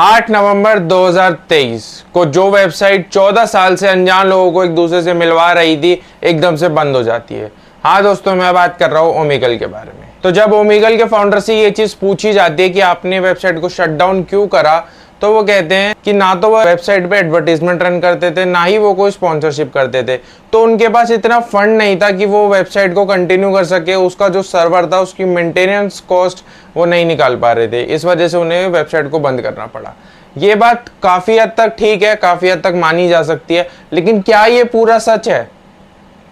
8 नवंबर 2023 को जो वेबसाइट 14 साल से अनजान लोगों को एक दूसरे से मिलवा रही थी, एकदम से बंद हो जाती है। हाँ दोस्तों, मैं बात कर रहा हूँ ओमेगल के बारे में। तो जब ओमेगल के फाउंडर से ये चीज पूछी जाती है कि आपने वेबसाइट को शट डाउन क्यों करा, तो वो कहते हैं कि ना तो वो वेबसाइट पे एडवर्टीजमेंट रन करते थे, ना ही वो कोई स्पॉन्सरशिप करते थे। तो उनके पास इतना फंड नहीं था कि वो वेबसाइट को कंटिन्यू कर सके। उसका जो सर्वर था, उसकी मेंटेनेंस कॉस्ट वो नहीं निकाल पा रहे थे। इस वजह से उन्हें वेबसाइट को बंद करना पड़ा। ये बात काफी हद तक ठीक है, काफी हद तक मानी जा सकती है, लेकिन क्या ये पूरा सच है?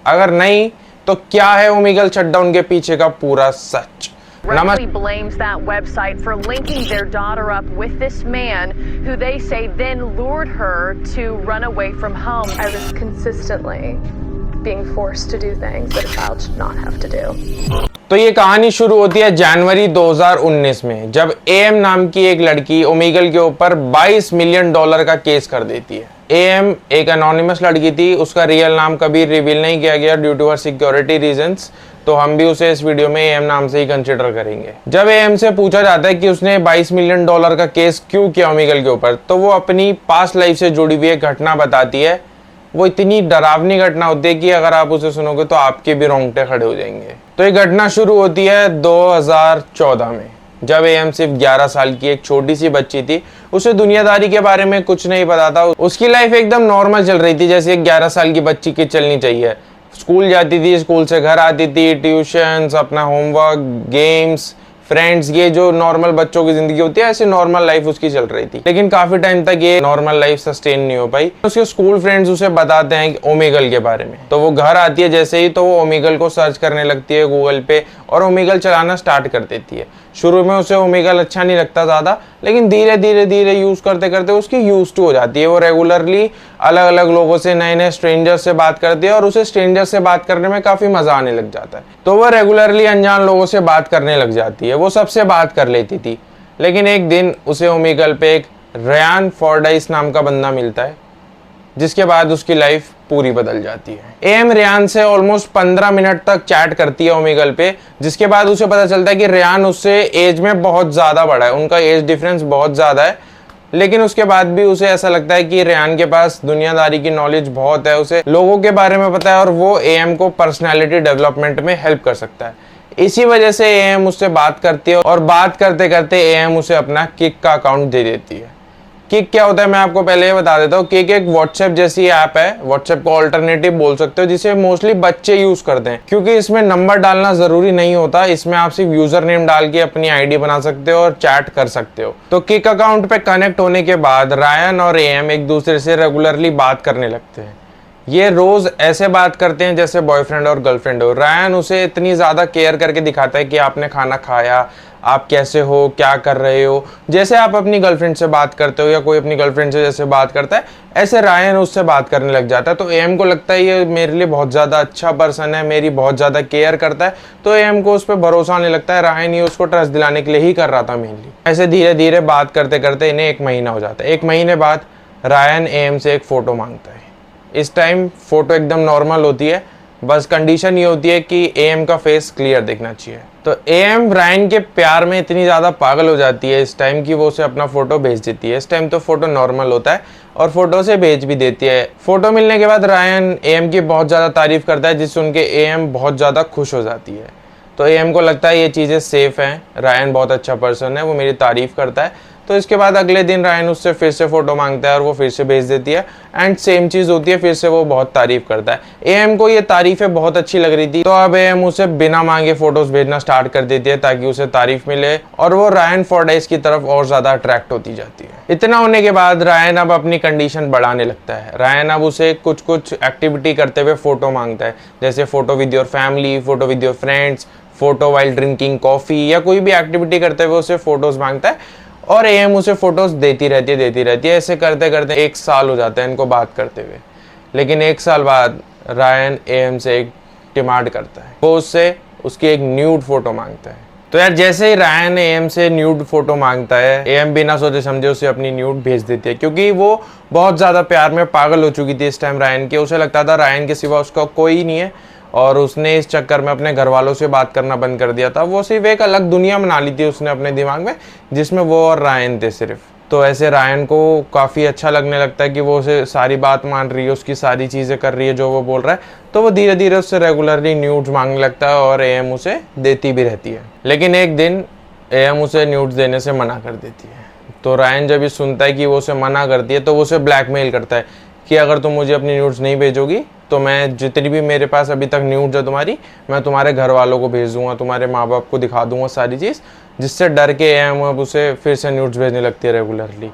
अगर नहीं, तो क्या है ओमेगल शटडाउन के पीछे का पूरा सच? Directly blames that website for linking their daughter up with this man who they say then lured her to run away from home. I was consistently being forced to do things that a child should not have to do. तो ये कहानी शुरू होती है जनवरी 2019 में, जब am नाम की एक लड़की ओमेगल के ऊपर $22 मिलियन का केस कर देती है। एएम एक एनोनिमस लड़की थी, उसका रियल नाम कभी रिवील नहीं किया गया due to her security reasons, तो हम भी उसे इस वीडियो में एएम नाम से ही कंसिडर करेंगे। जब एएम से पूछा जाता है कि उसने $22 मिलियन का केस क्यों किया ओमेगल के ऊपर, तो वो अपनी पास्ट लाइफ से जुड़ी हुई एक घटना बताती है। वो इतनी डरावनी घटना होती है कि अगर आप उसे सुनोगे तो आपके भी रोंगटे खड़े हो जाएंगे। तो ये घटना शुरू होती है 2014 में, जब एएम सिर्फ 11 साल की एक छोटी सी बच्ची थी। उसे दुनियादारी के बारे में कुछ नहीं पता था। उसकी लाइफ एकदम नॉर्मल चल रही थी, जैसे एक 11 साल की बच्ची की चलनी चाहिए। स्कूल जाती थी, स्कूल से घर आती थी, ट्यूशंस, अपना होमवर्क, गेम्स, फ्रेंड्स, ये जो नॉर्मल बच्चों की जिंदगी होती है, ऐसे नॉर्मल लाइफ उसकी चल रही थी। लेकिन काफी टाइम तक ये नॉर्मल लाइफ सस्टेन नहीं हो पाई। उसके स्कूल फ्रेंड्स उसे बताते हैं ओमेगल के बारे में। तो वो घर आती है जैसे ही, तो वो ओमेगल को सर्च करने लगती है गूगल पे और ओमेगल चलाना स्टार्ट कर देती है। शुरू में उसे ओमेगल अच्छा नहीं लगता ज्यादा, लेकिन धीरे धीरे यूज करते करते उसकी यूज टू हो जाती है। वो रेगुलरली अलग अलग लोगों से, नए नए स्ट्रेंजर्स से बात करती है और उसे स्ट्रेंजर्स से बात करने में काफी मजा आने लग जाता है। तो वो रेगुलरली अनजान लोगों से बात करने लग जाती है। वो सबसे बात कर लेती थी, लेकिन एक दिन उसे ओमेगल पे एक रयान फॉर्डाइस नाम का बंदा मिलता है, जिसके बाद उसकी लाइफ पूरी बदल जाती है। एएम रेयान से ऑलमोस्ट 15 मिनट तक चैट करती है ओमेगल पे, जिसके बाद उसे पता चलता है कि रेयान उससे एज में बहुत ज्यादा बड़ा है। उनका एज डिफरेंस बहुत ज्यादा है, लेकिन उसके बाद भी उसे ऐसा लगता है कि रेयान के पास दुनियादारी की नॉलेज बहुत है, उसे लोगों के बारे में पता है और वो एएम को पर्सनैलिटी डेवलपमेंट में हेल्प कर सकता है। इसी वजह से एएम उससे बात करती है और बात करते करते एएम उसे अपना किक का अकाउंट दे देती है। किक क्या होता है मैं आपको पहले ये बता देता हूँ। किक एक व्हाट्सएप जैसी ऐप है, व्हाट्सएप को ऑल्टरनेटिव बोल सकते हो, जिसे मोस्टली बच्चे यूज करते हैं, क्योंकि इसमें नंबर डालना जरूरी नहीं होता। इसमें आप सिर्फ यूजर नेम डाल के अपनी आईडी बना सकते हो और चैट कर सकते हो। तो किक अकाउंट पे कनेक्ट होने के बाद रायन और एएम एक दूसरे से रेगुलरली बात करने लगते हैं। ये रोज ऐसे बात करते हैं जैसे बॉयफ्रेंड और गर्लफ्रेंड हो। रायन उसे इतनी ज्यादा केयर करके दिखाता है कि आपने खाना खाया, आप कैसे हो, क्या कर रहे हो, जैसे आप अपनी गर्लफ्रेंड से बात करते हो या कोई अपनी गर्लफ्रेंड से जैसे बात करता है, ऐसे रायन उससे बात करने लग जाता है। तो एएम को लगता है ये मेरे लिए बहुत ज्यादा अच्छा पर्सन है, मेरी बहुत ज्यादा केयर करता है, तो एएम को उस पर भरोसा आने लगता है। रायन ये उसको ट्रस्ट दिलाने के लिए ही कर रहा था मेनली। ऐसे धीरे धीरे बात करते करते इन्हें 1 महीना हो जाता है। 1 महीने बाद रायन एएम से एक फोटो मांगता है। इस टाइम फोटो एकदम नॉर्मल होती है, बस कंडीशन ये होती है कि एएम का फेस क्लियर दिखना चाहिए। तो एएम रायन के प्यार में इतनी ज्यादा पागल हो जाती है इस टाइम कि वो उसे अपना फोटो भेज देती है। इस टाइम तो फोटो नॉर्मल होता है और फोटो से भेज भी देती है। फोटो मिलने के बाद रायन एएम की बहुत ज्यादा तारीफ करता है, जिससे सुन के एएम बहुत ज्यादा खुश हो जाती है। तो एएम को लगता है ये चीजें सेफ हैं, रायन बहुत अच्छा पर्सन है, वो मेरी तारीफ करता है। तो इसके बाद अगले दिन रायन उससे फिर से फोटो मांगता है और वो फिर से भेज देती है एंड सेम चीज होती है, फिर से वो बहुत तारीफ करता है। एएम को ये तारीफें बहुत अच्छी लग रही थी, तो अब एएम उसे बिना मांगे फोटोज भेजना स्टार्ट कर देती है ताकि उसे तारीफ मिले और वो रायन फॉर्डाइस की तरफ और ज्यादा अट्रैक्ट होती जाती है। इतना होने के बाद रायन अब अपनी कंडीशन बढ़ाने लगता है। रायन अब उसे कुछ कुछ एक्टिविटी करते हुए फोटो मांगता है, जैसे photo with your family, photo with your friends, photo while drinking coffee, या कोई भी एक्टिविटी करते हुए उसे फोटोज मांगता है और एएम उसे फोटोज देती रहती है। ऐसे करते करते 1 साल हो जाता है इनको बात करते हुए। लेकिन 1 साल बाद रायन एएम से एक डिमांड करता है, वो उससे उसकी एक न्यूड फोटो मांगता है। तो यार जैसे ही रायन एएम से न्यूड फोटो मांगता है, एएम बिना सोचे समझे उसे अपनी न्यूड भेज देती है, क्योंकि वो बहुत ज्यादा प्यार में पागल हो चुकी थी इस टाइम रायन के। उसे लगता था रायन के सिवा उसका कोई नहीं है और उसने इस चक्कर में अपने घर वालों से बात करना बंद कर दिया था। वो सिर्फ एक अलग दुनिया बना ली थी उसने अपने दिमाग में, जिसमें वो और रायन थे सिर्फ। तो ऐसे रायन को काफ़ी अच्छा लगने लगता है कि वो उसे सारी बात मान रही है, उसकी सारी चीज़ें कर रही है जो वो बोल रहा है। तो वो धीरे धीरे उससे रेगुलरली न्यूड्स मांगने लगता है और एएम उसे देती भी रहती है। लेकिन एक दिन एएम उसे न्यूड्स देने से मना कर देती है। तो रायन जब ये सुनता है कि वो उसे मना करती है तो वो उसे ब्लैकमेल करता है कि अगर तुम मुझे अपनी न्यूड्स नहीं भेजोगी तो मैं जितनी भी मेरे पास अभी तक न्यूड्स है तुम्हारी, मैं तुम्हारे घर वालों को भेज दूंगा, तुम्हारे माँ बाप को दिखा दूंगा सारी चीज़, जिससे डर के एएम अब उसे फिर से न्यूड्स भेजने लगती है रेगुलरली।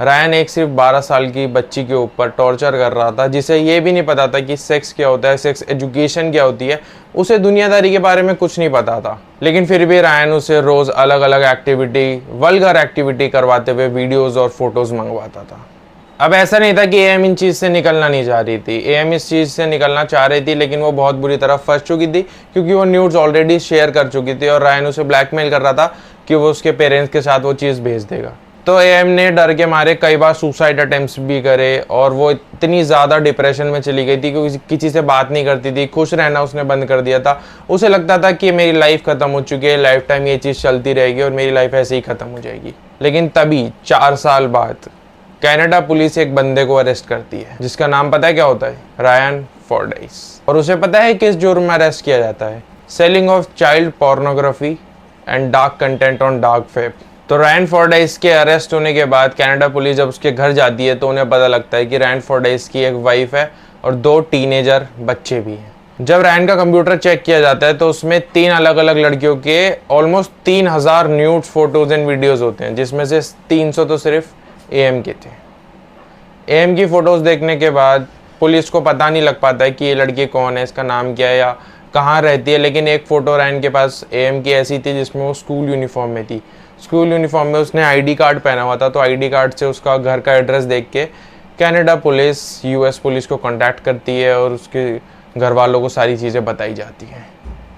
रायन एक सिर्फ 12 साल की बच्ची के ऊपर टॉर्चर कर रहा था, जिसे ये भी नहीं पता था कि सेक्स क्या होता है, सेक्स एजुकेशन क्या होती है, उसे दुनियादारी के बारे में कुछ नहीं पता था। लेकिन फिर भी रायन उसे रोज़ अलग अलग एक्टिविटी, वल्गर एक्टिविटी करवाते हुए वीडियोज़ और फोटोज़ मंगवाता था। अब ऐसा नहीं था कि एएम इन चीज़ से निकलना नहीं चाह रही थी, एएम इस चीज़ से निकलना चाह रही थी, लेकिन वो बहुत बुरी तरह फंस चुकी थी क्योंकि वो न्यूड्स ऑलरेडी शेयर कर चुकी थी और रायन उसे ब्लैकमेल कर रहा था कि वो उसके पेरेंट्स के साथ वो चीज़ भेज देगा। तो एएम ने डर के मारे कई बार सुसाइड अटेम्प्ट्स भी करे और वो इतनी ज़्यादा डिप्रेशन में चली गई थी कि किसी से बात नहीं करती थी, खुश रहना उसने बंद कर दिया था। उसे लगता था कि मेरी लाइफ ख़त्म हो चुकी है, लाइफ टाइम ये चीज़ चलती रहेगी और मेरी लाइफ ऐसे ही ख़त्म हो जाएगी। लेकिन तभी 4 साल बाद कनाडा पुलिस एक बंदे को अरेस्ट करती है, जिसका नाम पता है क्या होता है? रायन फोर्डाइस। और उसे पता है किस जुर्म में अरेस्ट किया जाता है? Selling of child pornography and dark content on dark web. तो रायन फोर्डाइस के अरेस्ट होने के बाद कनाडा पुलिस जब उसके घर जाती है तो उन्हें पता लगता है कि रायन फोर्डाइस की एक वाइफ है और 2 टीनेजर बच्चे भी हैं। जब रायन का कंप्यूटर चेक किया जाता है तो उसमें 3 अलग अलग लड़कियों के almost 3000 nude photos and videos होते हैं, जिसमें से 300 तो सिर्फ एएम के थे। एएम की फ़ोटोज़ देखने के बाद पुलिस को पता नहीं लग पाता है कि ये लड़की कौन है, इसका नाम क्या है या कहाँ रहती है। लेकिन एक फ़ोटो रायन के पास एएम की ऐसी थी जिसमें वो स्कूल यूनिफॉर्म में थी। स्कूल यूनिफॉर्म में उसने आईडी कार्ड पहना हुआ था, तो आईडी कार्ड से उसका घर का एड्रेस देख के कनाडा पुलिस यूएस पुलिस को कांटेक्ट करती है और उसके घर वालों को सारी चीज़ें बताई जाती हैं।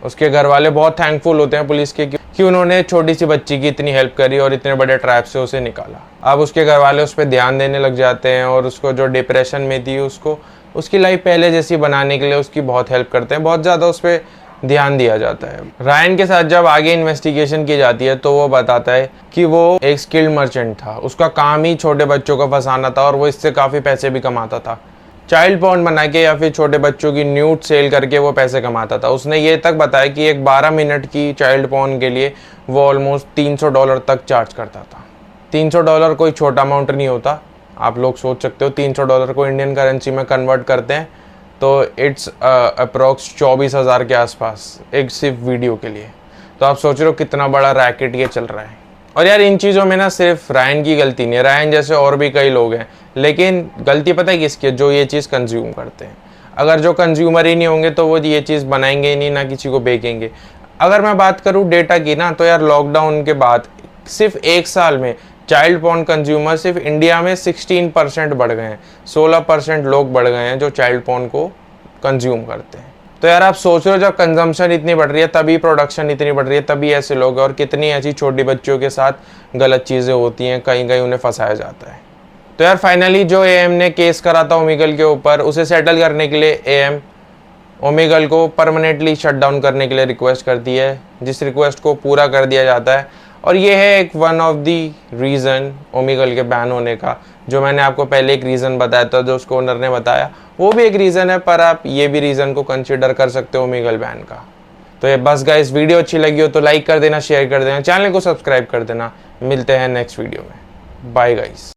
उसके घर वाले बहुत थैंकफुल होते हैं पुलिस के कि उन्होंने छोटी सी बच्ची की इतनी हेल्प करी और इतने बड़े ट्रैप से उसे निकाला। अब उसके घर वाले उस पर ध्यान देने लग जाते हैं और उसको जो डिप्रेशन में थी उसको उसकी लाइफ पहले जैसी बनाने के लिए उसकी बहुत हेल्प करते हैं, बहुत ज़्यादा उस पर ध्यान दिया जाता है। रायन के साथ जब आगे इन्वेस्टिगेशन की जाती है तो वो बताता है कि वो एक स्किल्ड मर्चेंट था, उसका काम ही छोटे बच्चों को फंसाना था और वो इससे काफ़ी पैसे भी कमाता था। चाइल्ड पॉर्न बना के या फिर छोटे बच्चों की न्यूड सेल करके वो पैसे कमाता था। उसने ये तक बताया कि एक 12 मिनट की चाइल्ड पॉर्न के लिए वो ऑलमोस्ट $300 तक चार्ज करता था। $300 कोई छोटा अमाउंट नहीं होता। आप लोग सोच सकते हो $300 को इंडियन करेंसी में कन्वर्ट करते हैं तो इट्स अप्रॉक्स 24,000 के आसपास एक सिर्फ वीडियो के लिए। तो आप सोच रहे हो कितना बड़ा रैकेट ये चल रहा है। और यार इन चीज़ों में ना सिर्फ रायन की गलती नहीं है, रायन जैसे और भी कई लोग हैं, लेकिन गलती पता है किसकी? जो ये चीज़ कंज्यूम करते हैं। अगर जो कंज्यूमर ही नहीं होंगे तो वो ये चीज़ बनाएंगे ही नहीं, ना किसी को बेचेंगे। अगर मैं बात करूँ डेटा की ना, तो यार लॉकडाउन के बाद सिर्फ 1 साल में चाइल्ड पॉर्न कंज्यूमर सिर्फ इंडिया में 16% बढ़ गए हैं। 16% लोग बढ़ गए हैं जो चाइल्ड पॉर्न को कंज्यूम करते हैं। तो यार आप सोच रहे हो जब कंजम्पशन इतनी बढ़ रही है तभी प्रोडक्शन इतनी बढ़ रही है, तभी ऐसे लोग, और कितनी ऐसी छोटी बच्चियों के साथ गलत चीज़ें होती हैं, कहीं कहीं उन्हें फंसाया जाता है। तो यार फाइनली जो एएम ने केस करा था ओमेगल के ऊपर, उसे सेटल करने के लिए एएम ओमेगल को परमानेंटली शट डाउन करने के लिए रिक्वेस्ट करती है, जिस रिक्वेस्ट को पूरा कर दिया जाता है। और ये है एक one of the reason Omegle के बैन होने का। जो मैंने आपको पहले एक रीज़न बताया था, जो उसको ओनर ने बताया, वो भी एक रीज़न है, पर आप ये भी रीज़न को कंसिडर कर सकते हो ओमेगल बैन का। तो ये बस गाइस, वीडियो अच्छी लगी हो तो लाइक कर देना, शेयर कर देना, चैनल को सब्सक्राइब कर देना। मिलते हैं नेक्स्ट वीडियो में। Bye guys.